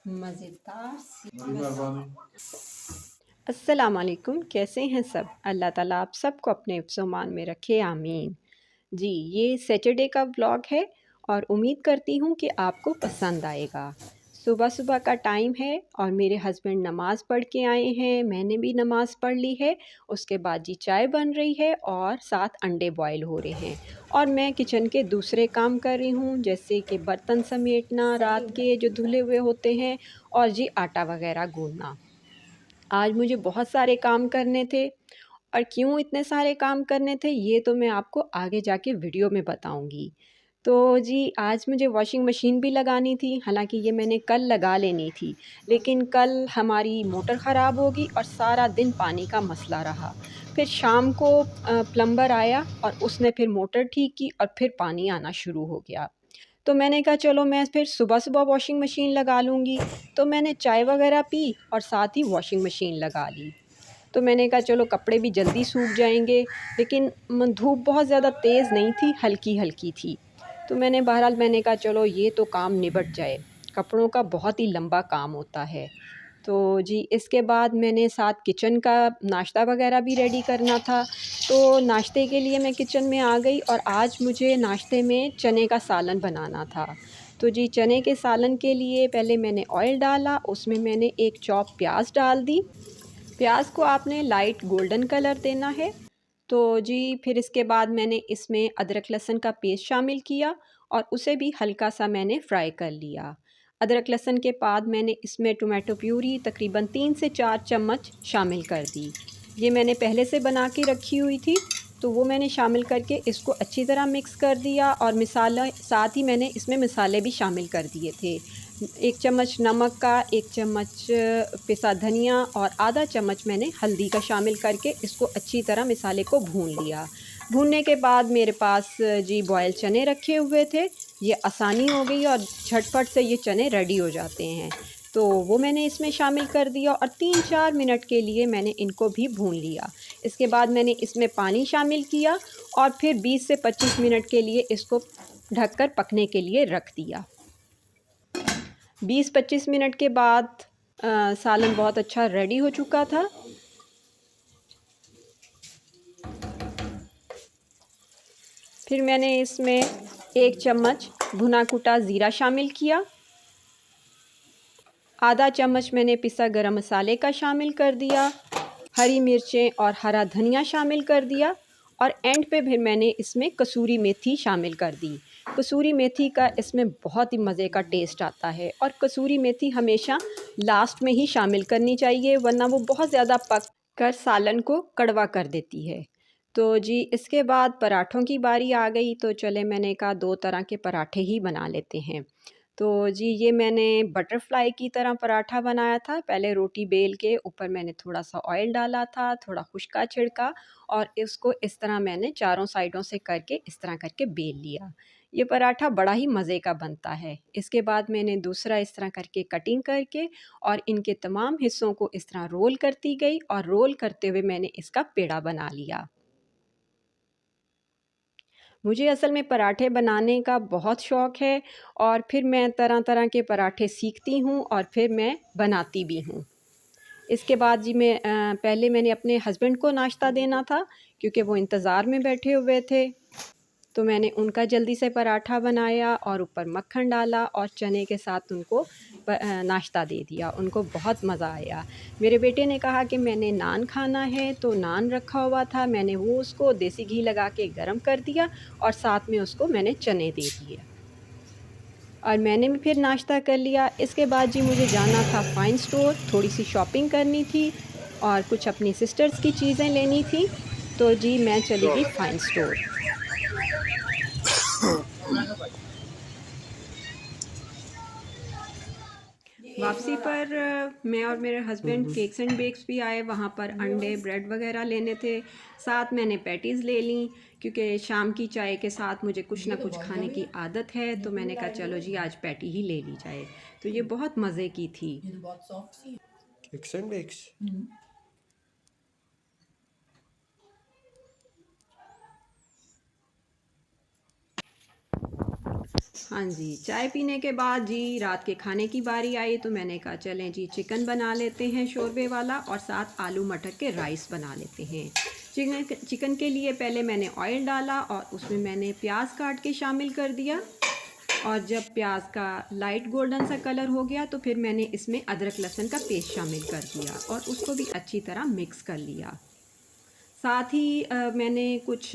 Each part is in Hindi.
मज़ेदार सी बड़ी मेहरबानी। अस्सलाम वालेकुम, कैसे हैं सब? अल्लाह ताला आप सबको अपने हिफ्ज़-ओ-मान में रखे, आमीन। जी, ये सैटरडे का व्लॉग है और उम्मीद करती हूँ कि आपको पसंद आएगा। सुबह-सुबह का टाइम है और मेरे हस्बैंड नमाज़ पढ़ के आए हैं, मैंने भी नमाज़ पढ़ ली है। उसके बाद जी चाय बन रही है और साथ अंडे बॉयल हो रहे हैं और मैं किचन के दूसरे काम कर रही हूँ, जैसे कि बर्तन समेटना, सही रात हो के जो धुले हुए होते हैं और जी आटा वग़ैरह गूँदना। आज मुझे बहुत सारे काम करने थे और क्यों इतने सारे काम करने थे ये तो मैं आपको आगे जाके वीडियो में बताऊंगी। तो जी आज मुझे वॉशिंग मशीन भी लगानी थी, हालांकि ये मैंने कल लगा लेनी थी, लेकिन कल हमारी मोटर ख़राब होगी और सारा दिन पानी का मसला रहा। फिर शाम को प्लम्बर आया और उसने फिर मोटर ठीक की और फिर पानी आना शुरू हो गया। तो मैंने कहा चलो मैं फिर सुबह-सुबह वॉशिंग मशीन लगा लूँगी। तो मैंने चाय वग़ैरह पी और साथ ही वॉशिंग मशीन लगा ली। तो मैंने कहा चलो कपड़े भी जल्दी सूख जाएँगे, लेकिन धूप बहुत ज़्यादा तेज़ नहीं थी, हल्की-हल्की थी। तो मैंने कहा चलो ये तो काम निबट जाए, कपड़ों का बहुत ही लंबा काम होता है। तो जी इसके बाद मैंने साथ किचन का नाश्ता वग़ैरह भी रेडी करना था। तो नाश्ते के लिए मैं किचन में आ गई और आज मुझे नाश्ते में चने का सालन बनाना था। तो जी चने के सालन के लिए पहले मैंने ऑयल डाला, उसमें मैंने एक चॉप प्याज़ डाल दी। प्याज़ को आपने लाइट गोल्डन कलर देना है। तो जी फिर इसके बाद मैंने इसमें अदरक लहसुन का पेस्ट शामिल किया और उसे भी हल्का सा मैंने फ्राई कर लिया। अदरक लहसुन के बाद मैंने इसमें टोमेटो प्यूरी तकरीबन 3 से 4 चम्मच शामिल कर दी। ये मैंने पहले से बना के रखी हुई थी, तो वो मैंने शामिल करके इसको अच्छी तरह मिक्स कर दिया और मिसाला साथ ही मैंने इसमें मसाले भी शामिल कर दिए थे। 1 चम्मच नमक का, 1 चम्मच पिसा धनिया और आधा चम्मच मैंने हल्दी का शामिल करके इसको अच्छी तरह मसाले को भून लिया। भूनने के बाद मेरे पास जी बॉयल चने रखे हुए थे, ये आसानी हो गई और झटपट से ये चने रेडी हो जाते हैं। तो वो मैंने इसमें शामिल कर दिया और 3-4 मिनट के लिए मैंने इनको भी भून लिया। इसके बाद मैंने इसमें पानी शामिल किया और फिर 20 से 25 मिनट के लिए इसको ढककर पकने के लिए रख दिया। 20-25 मिनट के बाद सालन बहुत अच्छा रेडी हो चुका था। फिर मैंने इसमें 1 चम्मच भुना कुटा ज़ीरा शामिल किया। आधा चम्मच मैंने पिसा गरम मसाले का शामिल कर दिया। हरी मिर्चें और हरा धनिया शामिल कर दिया और एंड पे फिर मैंने इसमें कसूरी मेथी शामिल कर दी। कसूरी मेथी का इसमें बहुत ही मज़े का टेस्ट आता है और कसूरी मेथी हमेशा लास्ट में ही शामिल करनी चाहिए, वरना वो बहुत ज़्यादा पक कर सालन को कड़वा कर देती है। तो जी इसके बाद पराठों की बारी आ गई, तो चले मैंने कहा 2 तरह के पराठे ही बना लेते हैं। तो जी ये मैंने बटरफ्लाई की तरह पराठा बनाया था। पहले रोटी बेल के ऊपर मैंने थोड़ा-सा ऑयल डाला था, थोड़ा खुश्का छिड़का और इसको इस तरह मैंने चारों साइडों से करके इस तरह करके बेल लिया। ये पराठा बड़ा ही मज़े का बनता है। इसके बाद मैंने दूसरा इस तरह करके कटिंग करके और इनके तमाम हिस्सों को इस तरह रोल करती गई और रोल करते हुए मैंने इसका पेड़ा बना लिया। मुझे असल में पराठे बनाने का बहुत शौक़ है और फिर मैं तरह-तरह के पराठे सीखती हूँ और फिर मैं बनाती भी हूँ। इसके बाद जी पहले मैंने अपने हस्बैंड को नाश्ता देना था, क्योंकि वो इंतज़ार में बैठे हुए थे। तो मैंने उनका जल्दी से पराठा बनाया और ऊपर मक्खन डाला और चने के साथ उनको नाश्ता दे दिया। उनको बहुत मज़ा आया। मेरे बेटे ने कहा कि मैंने नान खाना है, तो नान रखा हुआ था, मैंने वो उसको देसी घी लगा के गरम कर दिया और साथ में उसको मैंने चने दे दिए और मैंने भी फिर नाश्ता कर लिया। इसके बाद जी मुझे जाना था फाइन स्टोर, थोड़ी-सी शॉपिंग करनी थी और कुछ अपनी सिस्टर्स की चीज़ें लेनी थी। तो जी मैं चली गई फाइन स्टोर। वापसी पर मैं और मेरे हस्बैंड केक्स एंड बेक्स भी आए, वहाँ पर अंडे ब्रेड वगैरह लेने थे। साथ मैंने पैटीज़ ले लीं, क्योंकि शाम की चाय के साथ मुझे कुछ ना कुछ खाने की आदत है, तो मैंने कहा चलो जी आज पैटी ही ले ली जाए। तो ये बहुत मज़े की थी। Kicks and bakes. हाँ जी, चाय पीने के बाद जी रात के खाने की बारी आई तो मैंने कहा चलें जी चिकन बना लेते हैं शोरबे वाला और साथ आलू मटर के राइस बना लेते हैं। चिकन के लिए पहले मैंने ऑयल डाला और उसमें मैंने प्याज काट के शामिल कर दिया और जब प्याज का लाइट गोल्डन सा कलर हो गया तो फिर मैंने इसमें अदरक लहसुन का पेस्ट शामिल कर दिया और उसको भी अच्छी तरह मिक्स कर लिया। साथ ही मैंने कुछ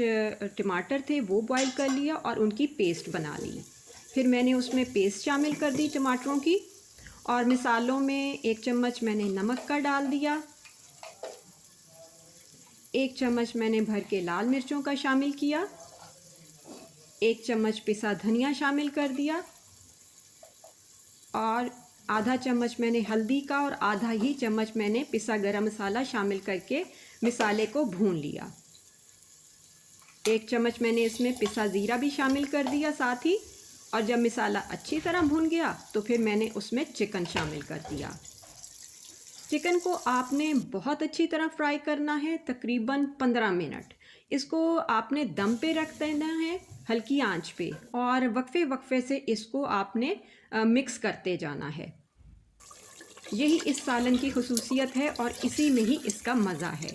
टमाटर थे वो बॉईल कर लिया और उनकी पेस्ट बना ली। फिर मैंने उसमें पेस्ट शामिल कर दी टमाटरों की और मिसालों में 1 चम्मच मैंने नमक का डाल दिया, 1 चम्मच मैंने भर के लाल मिर्चों का शामिल किया, 1 चम्मच पिसा धनिया शामिल कर दिया और आधा चम्मच मैंने हल्दी का और आधा ही चम्मच मैंने पिसा गरम मसाला शामिल करके मसाले को भून लिया। 1 चम्मच मैंने इसमें पिसा ज़ीरा भी शामिल कर दिया साथ ही, और जब मसाला अच्छी तरह भून गया तो फिर मैंने उसमें चिकन शामिल कर दिया। चिकन को आपने बहुत अच्छी तरह फ्राई करना है, तकरीबन 15 मिनट। इसको आपने दम पे रख देना है हल्की आंच पे और वक्फे वक्फे से इसको आपने मिक्स करते जाना है। यही इस सालन की खुसूसियत है और इसी में ही इसका मज़ा है।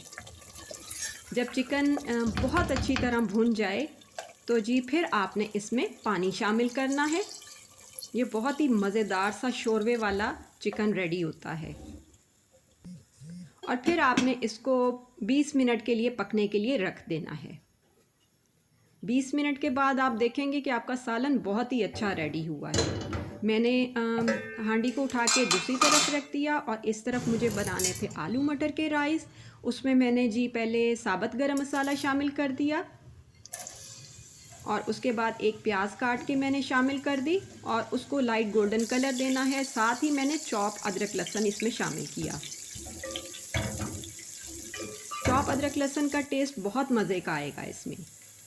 जब चिकन बहुत अच्छी तरह भुन जाए तो जी फिर आपने इसमें पानी शामिल करना है। ये बहुत ही मज़ेदार सा शोरबे वाला चिकन रेडी होता है और फिर आपने इसको 20 मिनट के लिए पकने के लिए रख देना है। 20 मिनट के बाद आप देखेंगे कि आपका सालन बहुत ही अच्छा रेडी हुआ है। मैंने हांडी को उठा के दूसरी तरफ रख दिया और इस तरफ मुझे बनाने थे आलू मटर के राइस। उसमें मैंने जी पहले साबुत गरम मसाला शामिल कर दिया और उसके बाद एक प्याज काट के मैंने शामिल कर दी और उसको लाइट गोल्डन कलर देना है। साथ ही मैंने चॉप अदरक लहसुन इसमें शामिल किया। चॉप अदरक लहसुन का टेस्ट बहुत मज़े का आएगा इसमें।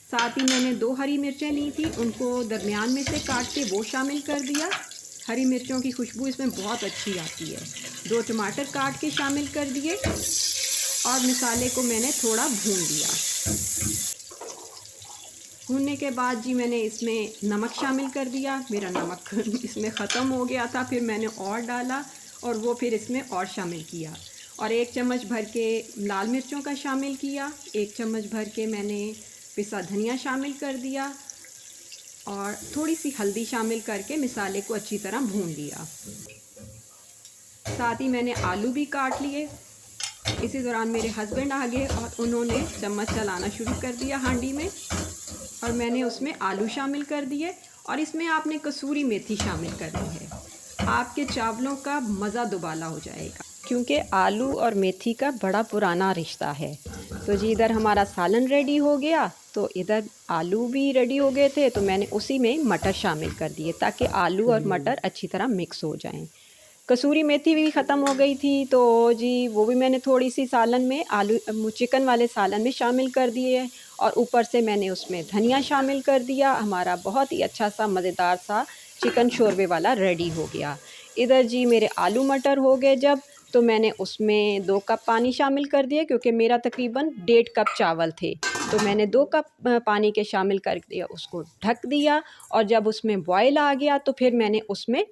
साथ ही मैंने 2 हरी मिर्चें ली थी, उनको दरमियान में से काट के वो शामिल कर दिया। हरी मिर्चों की खुशबू इसमें बहुत अच्छी आती है। 2 टमाटर काट के शामिल कर दिए और मसाले को मैंने थोड़ा भून लिया। भूनने के बाद जी मैंने इसमें नमक शामिल कर दिया। मेरा नमक इसमें ख़त्म हो गया था, फिर मैंने और डाला और वो फिर इसमें और शामिल किया और 1 चम्मच भर के लाल मिर्चों का शामिल किया, 1 चम्मच भर के मैंने पिसा धनिया शामिल कर दिया और थोड़ी सी हल्दी शामिल करके मसाले को अच्छी तरह भून लिया। साथ ही मैंने आलू भी काट लिए। इसी दौरान मेरे हस्बैंड आ गए और उन्होंने चम्मच चलाना शुरू कर दिया हांडी में और मैंने उसमें आलू शामिल कर दिए और इसमें आपने कसूरी मेथी शामिल करनी है। आपके चावलों का मज़ा दुबाला हो जाएगा क्योंकि आलू और मेथी का बड़ा पुराना रिश्ता है। तो जी इधर हमारा सालन रेडी हो गया तो इधर आलू भी रेडी हो गए थे तो मैंने उसी में मटर शामिल कर दिए ताकि आलू और मटर अच्छी तरह मिक्स हो जाएं। कसूरी मेथी भी ख़त्म हो गई थी तो जी वो भी मैंने थोड़ी सी सालन में आलू चिकन वाले सालन में शामिल कर दिए और ऊपर से मैंने उसमें धनिया शामिल कर दिया। हमारा बहुत ही अच्छा सा मज़ेदार सा चिकन शोरबे वाला रेडी हो गया। इधर जी मेरे आलू मटर हो गए जब तो मैंने उसमें 2 कप पानी शामिल कर दिया क्योंकि मेरा तकरीबन 1.5 कप चावल थे तो मैंने 2 कप पानी के शामिल कर दिया, उसको ढक दिया और जब उसमें बॉयल आ गया तो फिर मैंने उसमें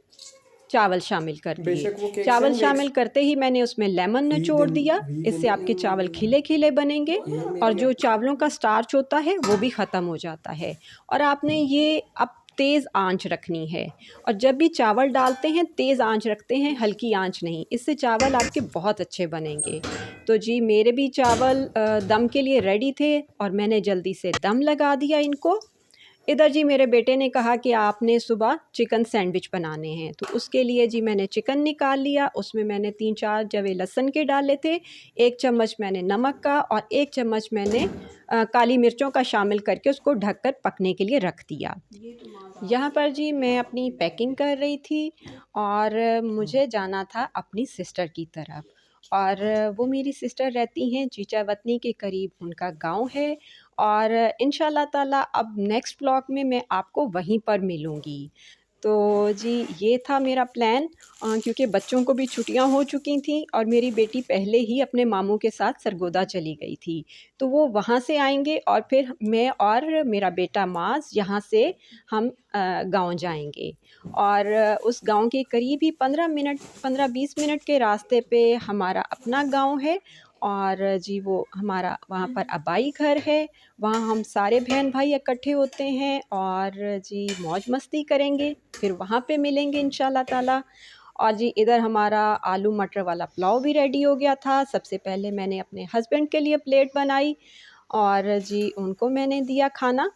चावल शामिल कर दिए। चावल शामिल करते ही मैंने उसमें लेमन निचोड़ दिया, इससे आपके चावल खिले खिले बनेंगे और जो चावलों का स्टार्च होता है वो भी ख़त्म हो जाता है। और आपने ये अब तेज़ आंच रखनी है और जब भी चावल डालते हैं तेज़ आंच रखते हैं, हल्की आंच नहीं, इससे चावल आपके बहुत अच्छे बनेंगे। तो जी मेरे भी चावल दम के लिए रेडी थे और मैंने जल्दी से दम लगा दिया इनको। इधर जी मेरे बेटे ने कहा कि आपने सुबह चिकन सैंडविच बनाने हैं तो उसके लिए जी मैंने चिकन निकाल लिया। उसमें मैंने 3-4 जवे लहसुन के डाले थे, 1 चम्मच मैंने नमक का और 1 चम्मच मैंने काली मिर्चों का शामिल करके उसको ढककर पकने के लिए रख दिया। यहाँ पर जी मैं अपनी पैकिंग कर रही थी और मुझे जाना था अपनी सिस्टर की तरफ और वो मेरी सिस्टर रहती हैं चीचावतनी के करीब, उनका गांव है और इंशाल्लाह ताला अब नेक्स्ट व्लॉग में मैं आपको वहीं पर मिलूँगी। तो जी ये था मेरा प्लान, क्योंकि बच्चों को भी छुट्टियां हो चुकी थी और मेरी बेटी पहले ही अपने मामू के साथ सरगोदा चली गई थी। तो वो वहाँ से आएंगे और फिर मैं और मेरा बेटा माज यहाँ से हम गांव जाएंगे। और उस गांव के करीब ही 15-20 मिनट के रास्ते पे हमारा अपना गांव है। और जी वो हमारा वहाँ पर आबाई घर है। वहाँ हम सारे बहन भाई इकट्ठे होते हैं और जी मौज मस्ती करेंगे। फिर वहाँ पे मिलेंगे इंशाल्लाह ताला। और जी इधर हमारा आलू मटर वाला पुलाव भी रेडी हो गया था। सबसे पहले मैंने अपने हस्बैंड के लिए प्लेट बनाई और जी उनको मैंने दिया खाना।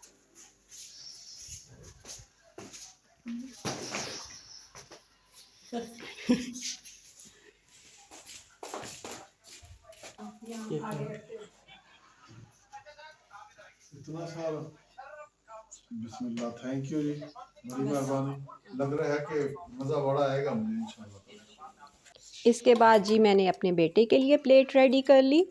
इतना सारा बिस्मिल्लाह, थैंक यू जी, बड़ी मेहरबानी। लग रहा है कि मज़ा बड़ा आएगा मुझे इंशाल्लाह। इसके बाद जी मैंने अपने बेटे के लिए प्लेट रेडी कर ली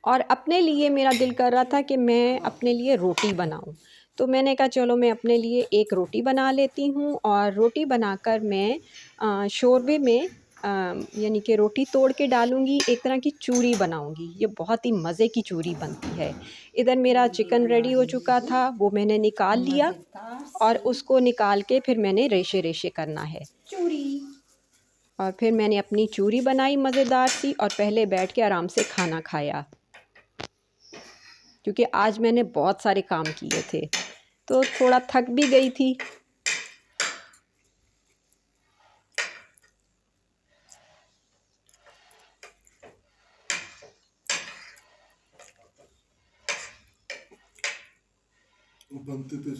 और अपने लिए मेरा दिल कर रहा था कि मैं अपने लिए रोटी बनाऊं। तो मैंने कहा चलो मैं अपने लिए एक रोटी बना लेती हूं और रोटी बनाकर मैं शोरबे में यानी कि रोटी तोड़ के डालूंगी, एक तरह की चूरी बनाऊंगी। ये बहुत ही मज़े की चूरी बनती है। इधर मेरा चिकन रेडी हो चुका था, वो मैंने निकाल लिया और उसको निकाल के फिर मैंने रेशे रेशे करना है चूरी। और फिर मैंने अपनी चूरी बनाई मज़ेदार सी और पहले बैठ के आराम से खाना खाया, क्योंकि आज मैंने बहुत सारे काम किए थे तो थोड़ा थक भी गई थी।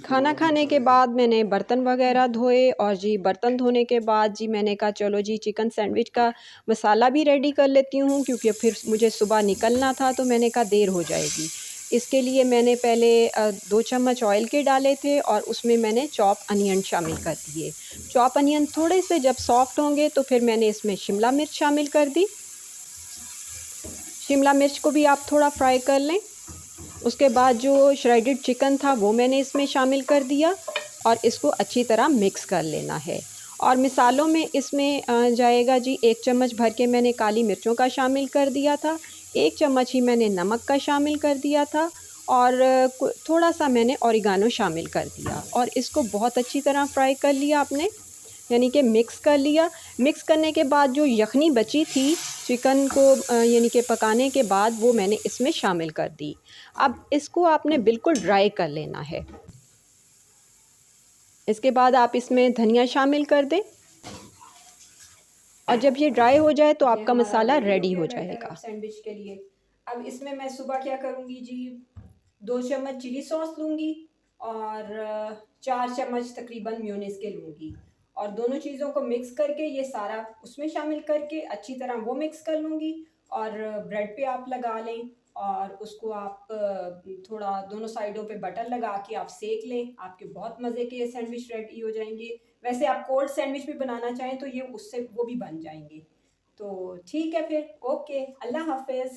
खाना खाने के बाद मैंने बर्तन वगैरह धोए और जी बर्तन धोने के बाद जी मैंने कहा चलो जी चिकन सैंडविच का मसाला भी रेडी कर लेती हूँ, क्योंकि फिर मुझे सुबह निकलना था तो मैंने कहा देर हो जाएगी। इसके लिए मैंने पहले 2 चम्मच ऑयल के डाले थे और उसमें मैंने चॉप अनियन शामिल कर दिए। चॉप अनियन थोड़े से जब सॉफ्ट होंगे तो फिर मैंने इसमें शिमला मिर्च शामिल कर दी। शिमला मिर्च को भी आप थोड़ा फ्राई कर लें। उसके बाद जो श्रेडेड चिकन था वो मैंने इसमें शामिल कर दिया और इसको अच्छी तरह मिक्स कर लेना है। और मिसालों में इसमें जाएगा जी 1 चम्मच भर के मैंने काली मिर्चों का शामिल कर दिया था, 1 चम्मच ही मैंने नमक का शामिल कर दिया था और थोड़ा सा मैंने ऑरिगानो शामिल कर दिया और इसको बहुत अच्छी तरह फ्राई कर लिया आपने, यानी कि मिक्स कर लिया। मिक्स करने के बाद जो यखनी बची थी चिकन को यानी कि पकाने के बाद वो मैंने इसमें शामिल कर दी। अब इसको आपने बिल्कुल ड्राई कर लेना है। इसके बाद आप इसमें धनिया शामिल कर दें और जब ये ड्राई हो जाए तो आपका मसाला रेडी हो जाएगा सैंडविच के लिए। अब इसमें मैं सुबह क्या करूँगी जी, 2 चम्मच चिली सॉस लूँगी और 4 चम्मच तकरीबन मेयोनीज के लूँगी और दोनों चीज़ों को मिक्स करके ये सारा उसमें शामिल करके अच्छी तरह वो मिक्स कर लूँगी और ब्रेड पे आप लगा लें और उसको आप थोड़ा दोनों साइडों पे बटर लगा के आप सेक लें। आपके बहुत मज़े के सैंडविच रेडी हो जाएंगे। वैसे आप कोल्ड सैंडविच भी बनाना चाहें तो ये उससे वो भी बन जाएंगे। तो ठीक है फिर, ओके, अल्लाह हाफिज़।